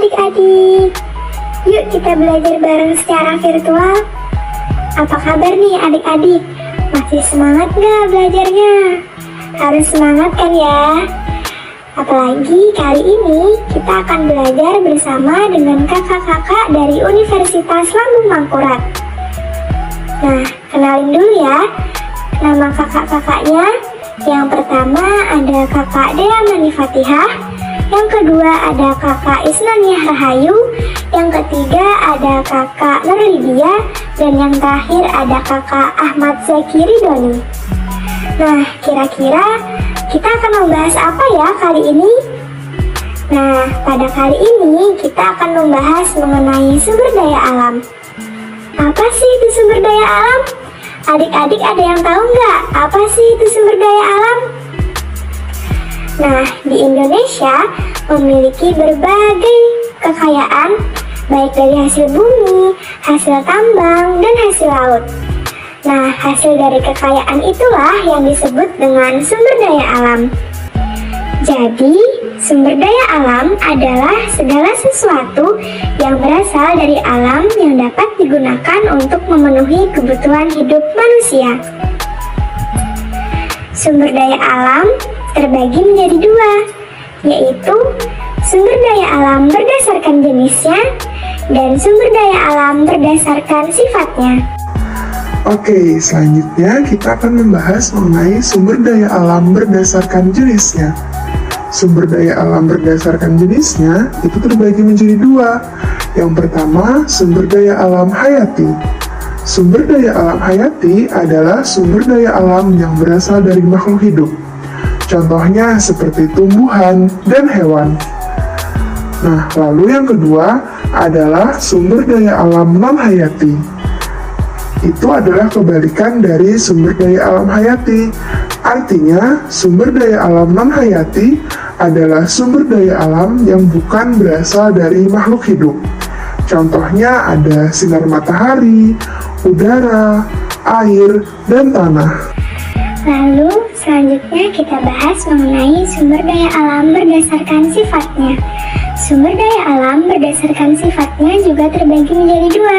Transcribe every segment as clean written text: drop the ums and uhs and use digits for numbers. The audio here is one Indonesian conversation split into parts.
adik-adik. Yuk kita belajar bareng secara virtual. Apa kabar nih adik-adik? Masih semangat gak belajarnya? Harus semangat kan ya? Apalagi kali ini kita akan belajar bersama dengan kakak-kakak dari Universitas Lambung Mangkurat. Nah, kenalin dulu ya nama kakak-kakaknya. Yang pertama ada kakak Dea Mani Fatihah, yang kedua ada kakak Isnaniah Rahayu, yang ketiga ada kakak Nurlidia, dan yang terakhir ada kakak Ahmad Zaki Ridhoni. Nah, kira-kira kita akan membahas apa ya kali ini? Nah, pada kali ini kita akan membahas mengenai sumber daya alam. Apa sih itu sumber daya alam? Adik-adik ada yang tahu nggak apa sih itu sumber daya alam? Nah, di Indonesia memiliki berbagai kekayaan, baik dari hasil bumi, hasil tambang, dan hasil laut. Nah, hasil dari kekayaan itulah yang disebut dengan sumber daya alam. Jadi, sumber daya alam adalah segala sesuatu yang berasal dari alam yang dapat digunakan untuk memenuhi kebutuhan hidup manusia. Sumber daya alam terbagi menjadi dua, yaitu sumber daya alam berdasarkan jenisnya dan sumber daya alam berdasarkan sifatnya. Oke, selanjutnya kita akan membahas mengenai sumber daya alam berdasarkan jenisnya. Sumber daya alam berdasarkan jenisnya itu terbagi menjadi dua. Yang pertama, sumber daya alam hayati. Sumber daya alam hayati adalah sumber daya alam yang berasal dari makhluk hidup. Contohnya seperti tumbuhan dan hewan. Nah, lalu yang kedua adalah sumber daya alam non-hayati. Itu adalah kebalikan dari sumber daya alam hayati. Artinya, sumber daya alam non-hayati adalah sumber daya alam yang bukan berasal dari makhluk hidup. Contohnya ada sinar matahari, udara, air, dan tanah. Lalu, selanjutnya kita bahas mengenai sumber daya alam berdasarkan sifatnya. Sumber daya alam berdasarkan sifatnya juga terbagi menjadi dua.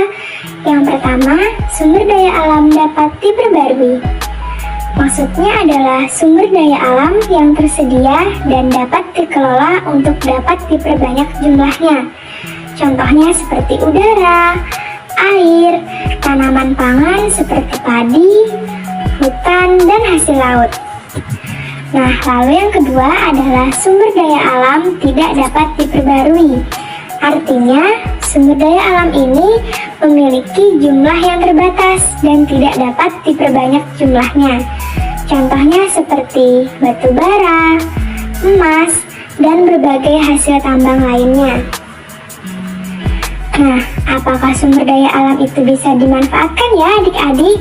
Yang pertama, sumber daya alam dapat diperbarui. Maksudnya adalah sumber daya alam yang tersedia dan dapat dikelola untuk dapat diperbanyak jumlahnya. Contohnya seperti udara, air, tanaman pangan seperti padi, hutan, dan hasil laut. Nah, lalu yang kedua adalah sumber daya alam tidak dapat diperbarui. Artinya, sumber daya alam ini memiliki jumlah yang terbatas dan tidak dapat diperbanyak jumlahnya. Contohnya seperti batu bara, emas, dan berbagai hasil tambang lainnya. Nah, apakah sumber daya alam itu bisa dimanfaatkan ya adik-adik?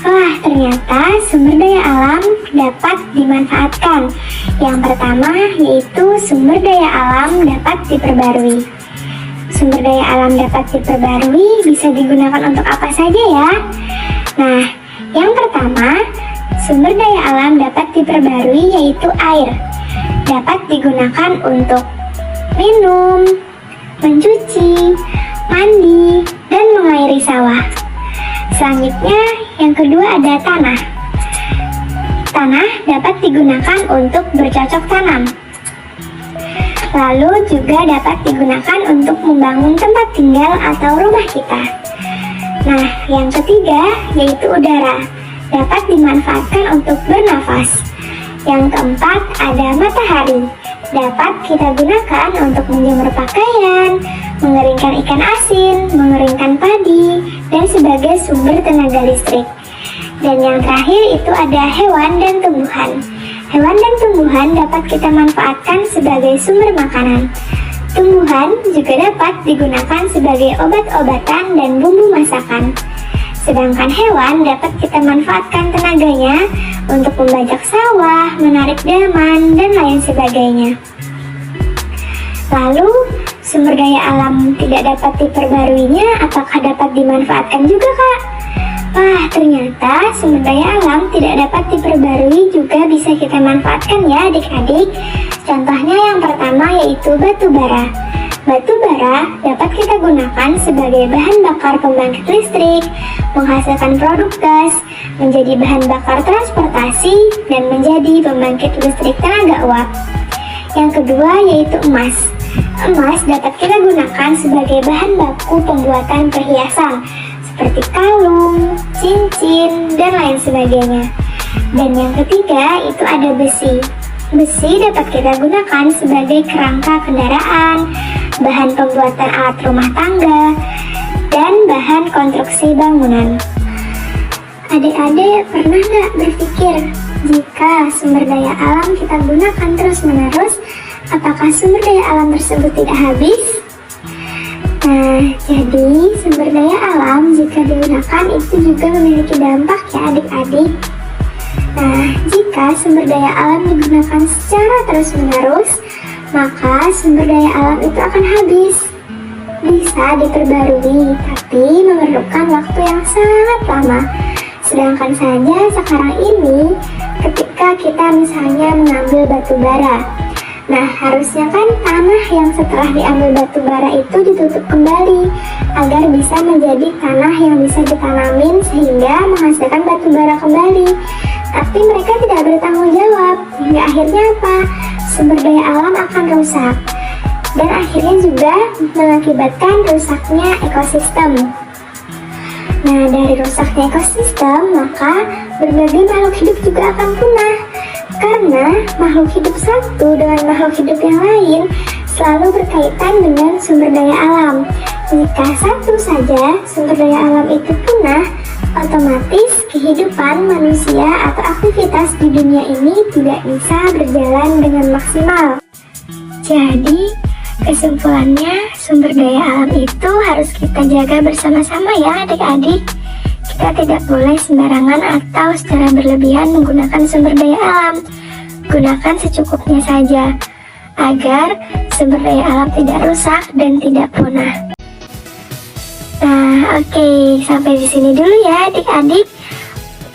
Wah, ternyata sumber daya alam dapat dimanfaatkan. Yang pertama yaitu sumber daya alam dapat diperbarui. Sumber daya alam dapat diperbarui bisa digunakan untuk apa saja ya? Nah, yang pertama, sumber daya alam dapat diperbarui yaitu air. Dapat digunakan untuk minum, mencuci, mandi, dan mengairi sawah. Selanjutnya, yang kedua ada tanah. Tanah dapat digunakan untuk bercocok tanam. Lalu juga dapat digunakan untuk membangun tempat tinggal atau rumah kita. Nah, yang ketiga yaitu udara. Dapat dimanfaatkan untuk bernafas. Yang keempat ada matahari. Dapat kita gunakan untuk menjemur pakaian, mengeringkan ikan asin, mengeringkan padi, dan sebagai sumber tenaga listrik. Dan yang terakhir itu ada hewan dan tumbuhan. Hewan dan tumbuhan dapat kita manfaatkan sebagai sumber makanan. Tumbuhan juga dapat digunakan sebagai obat-obatan dan bumbu masakan. Sedangkan hewan dapat kita manfaatkan tenaganya untuk membajak sawah, menarik delman, dan lain sebagainya. Lalu, sumber daya alam tidak dapat diperbaruinya, apakah dapat dimanfaatkan juga, Kak? Wah, ternyata sumber daya alam tidak dapat diperbarui juga bisa kita manfaatkan ya adik-adik. Contohnya yang pertama yaitu batu bara. Batu bara dapat kita gunakan sebagai bahan bakar pembangkit listrik, menghasilkan produk gas, menjadi bahan bakar transportasi, dan menjadi pembangkit listrik tenaga uap. Yang kedua yaitu emas. Emas dapat kita gunakan sebagai bahan baku pembuatan perhiasan, seperti kalung, cincin, dan lain sebagainya. Dan yang ketiga itu ada besi. Besi dapat kita gunakan sebagai kerangka kendaraan, bahan pembuatan alat rumah tangga, dan bahan konstruksi bangunan. Adik-adik pernah nggak berpikir jika sumber daya alam kita gunakan terus-menerus, apakah sumber daya alam tersebut tidak habis? Nah, jadi sumber daya alam jika digunakan itu juga memiliki dampak ya adik-adik. Nah, jika sumber daya alam digunakan secara terus-menerus, maka sumber daya alam itu akan habis. Bisa diperbarui, tapi memerlukan waktu yang sangat lama. Sedangkan saja sekarang ini, ketika kita misalnya mengambil batu bara, nah harusnya kan tanah yang setelah diambil batu bara itu ditutup kembali, agar bisa menjadi tanah yang bisa ditanamin sehingga menghasilkan batu bara kembali. Tapi mereka tidak bertanggung jawab, hingga akhirnya apa? Sumber daya alam akan rusak, dan akhirnya juga mengakibatkan rusaknya ekosistem. Nah, dari rusaknya ekosistem, maka berbagai makhluk hidup juga akan punah. Karena makhluk hidup satu dengan makhluk hidup yang lain selalu berkaitan dengan sumber daya alam. Jika satu saja sumber daya alam itu punah, otomatis kehidupan manusia atau aktivitas di dunia ini tidak bisa berjalan dengan maksimal. Jadi, kesimpulannya sumber daya alam itu harus kita jaga bersama-sama ya adik-adik. Kita tidak boleh sembarangan atau secara berlebihan menggunakan sumber daya alam. Gunakan secukupnya saja, agar sumber daya alam tidak rusak dan tidak punah. Nah, oke, sampai di sini dulu ya adik-adik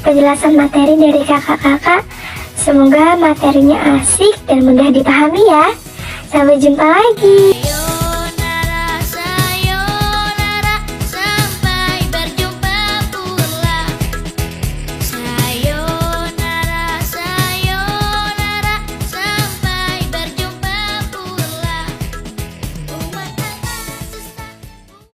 penjelasan materi dari kakak-kakak. Semoga materinya asik dan mudah dipahami ya. Sampai jumpa lagi.